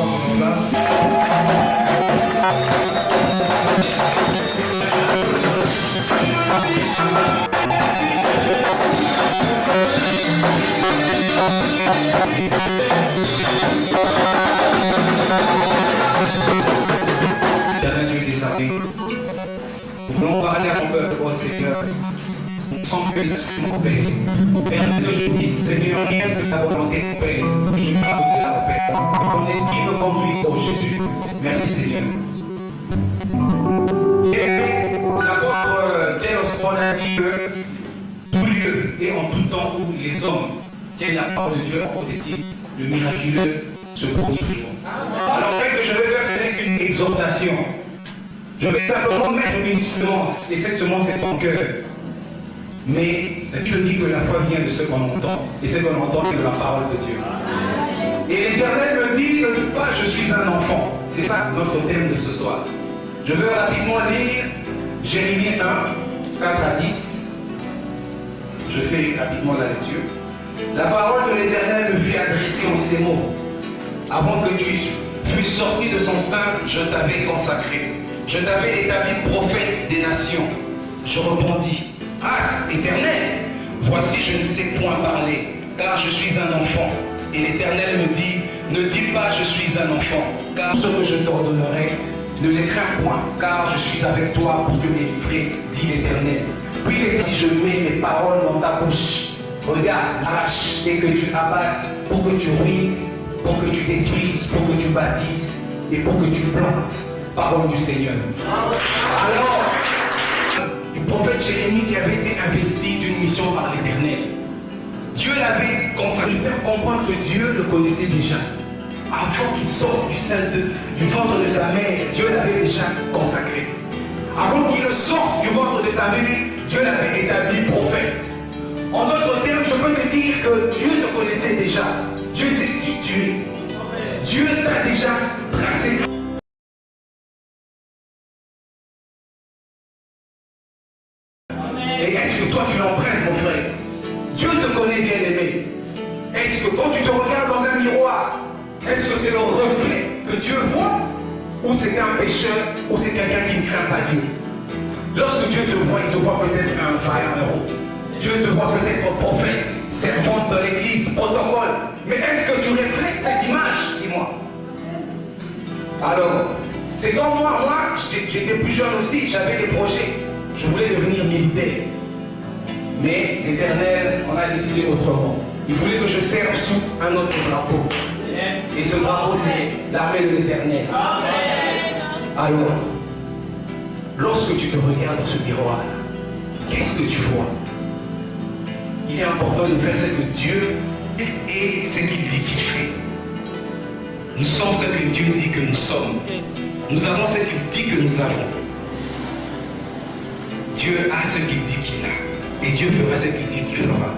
prendre nos places. Nous voulons parler à ton peuple, oh Seigneur. Nous sommes que l'esprit, mon Père. Père, que je dise, Seigneur, rien que ta volonté, mon Père. Je parle de la paix. Ton esprit me conduit, oh Jésus. Merci, Seigneur. Et l'apôtre Théophile a dit que tout lieu et en tout temps où les hommes tiennent la parole de Dieu en prophétie, le miraculeux se produit toujours. Alors, ce que je vais faire, ce n'est qu'une exhortation. Je vais simplement mettre une semence, et cette semence est ton cœur. Mais la Bible dit que la foi vient de ce qu'on entend, et ce qu'on entend, c'est de la parole de Dieu. Et l'Éternel me dit, ne dis pas, je suis un enfant. C'est ça notre thème de ce soir. Je veux rapidement lire Jérémie 1, 4 à 10. Je fais rapidement la lecture. La parole de l'Éternel me fut adressée en ces mots. Avant que tu fusses sorti de son sein, je t'avais consacré. Je t'avais établi prophète des nations. Je répondis, ah, Éternel, voici je ne sais point parler, car je suis un enfant. Et l'Éternel me dit, ne dis pas je suis un enfant, car ce que je t'ordonnerai, ne les crains point, car je suis avec toi pour te délivrer, dit l'Éternel. Puis si je mets mes paroles dans ta bouche, regarde, arrache et que tu abattes, pour que tu ruines, pour que tu détruises, pour que tu bâtisses et pour que tu plantes. Parole du Seigneur. Alors, du prophète Jérémie qui avait été investi d'une mission par l'Éternel. Dieu l'avait consacré, faire comprendre que Dieu le connaissait déjà. Avant qu'il sorte du ventre de sa mère, Dieu l'avait déjà consacré. Avant qu'il ne sorte du ventre de sa mère, Dieu l'avait établi prophète. En d'autres termes, je peux te dire que Dieu te connaissait déjà. Dieu sait qui tu es. Dieu t'a déjà tracé. Et est-ce que toi tu l'empruntes, mon frère? Dieu te connaît, bien aimé. Est-ce que quand tu te regardes dans un miroir, est-ce que c'est le reflet que Dieu voit? Ou c'est un pécheur? Ou c'est quelqu'un qui ne craint pas Dieu? Lorsque Dieu te voit, il te voit peut-être un pharaon. Dieu te voit peut-être prophète, servante de l'église, protocole. Mais est-ce que tu reflètes cette image? Dis-moi. Alors, c'est comme moi, j'étais plus jeune aussi, j'avais des projets. Je voulais devenir militaire. Mais l'Éternel en a décidé autrement. Il voulait que je serve sous un autre drapeau. Yes. Et ce drapeau, c'est l'armée de l'Éternel. Alors, lorsque tu te regardes dans ce miroir, qu'est-ce que tu vois? Il est important de faire ce que Dieu et ce qu'il dit qu'il fait. Nous sommes ce que Dieu dit que nous sommes. Nous avons ce qu'il dit que nous avons. Dieu a ce qu'il dit qu'il a. Et Dieu fera ce qu'il dit qu'il fera.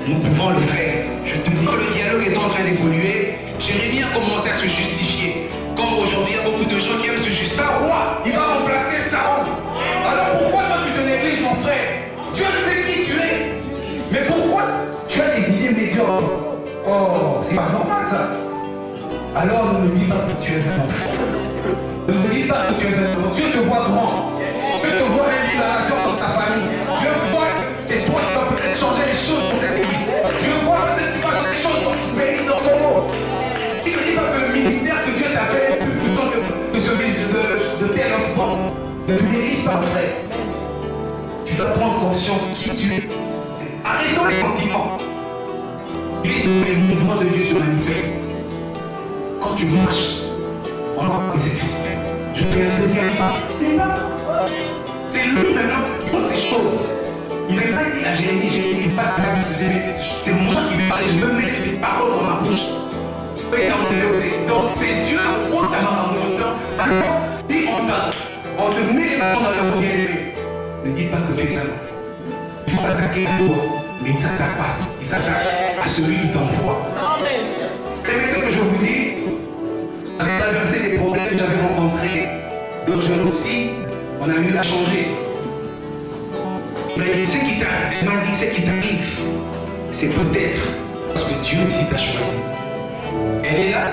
Nous pouvons le faire. Je te dis que le dialogue est en train d'évoluer. Jérémie a commencé à se justifier. Comme aujourd'hui, il y a beaucoup de gens qui aiment se justifier. Un roi, il va remplacer Saron. Alors pourquoi toi tu te négliges, mon frère? Dieu sait qui tu es. Mais pourquoi tu as des idées médiocres? Oh, c'est pas normal ça. Alors ne me dis pas que tu es un enfant. Ne me dis pas que tu es un enfant. Dieu te voit grand. Dieu te voit un libérateur dans ta famille. Dieu voit que c'est toi qui vas peut-être changer les choses dans cette église. Dieu voit peut-être que tu vas changer les choses dans ton pays, dans ton monde. Il ne dit pas que le ministère que Dieu t'appelle est plus puissant que celui de tel enfant. Ne te dirige pas, frère. Tu dois prendre conscience de qui tu es. Arrêtons les sentiments. Il est dans les mouvements de Dieu se manifestent. Quand tu marches, on voit que c'est Christ. Je fais un deuxième pas. C'est là. C'est lui maintenant qui pense ces choses. Il ne va pas dire à Jérémie, pas de c'est moi qui vais parler, je veux mettre les paroles dans ma bouche. Donc c'est Dieu qui prend ta main dans mon temps. Alors, si on te met les mains dans le premier, ne dis pas que tu es un enfant. Il faut s'attaquer à toi, mais il ne s'attaque pas. Il s'attaque à celui qui t'envoie. C'est ce que je vous dis. Avec traversé des problèmes que j'avais rencontrés, d'autres jeunes aussi, on a mieux à changer. Mais ce qui t'arrive, m'a dit ce qui t'arrive, c'est peut-être parce que Dieu aussi t'a choisi. Elle est là.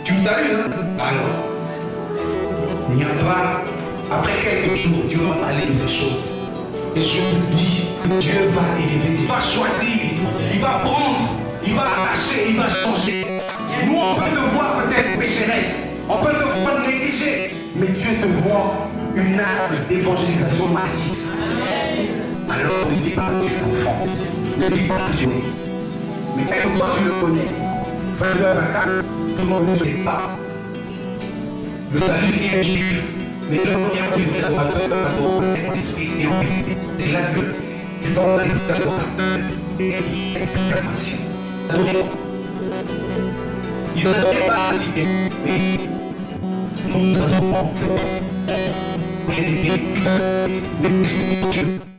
Tu me salues, hein? Alors, il n'y a pas, après quelques jours, Dieu va parler de ces choses. Et je vous dis que Dieu va élever, il va choisir, il va prendre, il va arracher, il va changer. Nous, on peut te voir peut-être pécheresse, on peut te voir négligé, mais Dieu te voit une arme d'évangélisation massive. Alors ne dis pas que tu es enfant, ne dis pas que tu es. Mais est-ce que toi tu le connais? Frère Bakar, tout le monde ne sait pas. Le salut vient juif, mais le vient du vrai adorateur, en esprit et en vérité. C'est là que ils sont les adorateurs et l'exclamation. Ils sont des parasités, mais nous avons honte. Mais Dieu.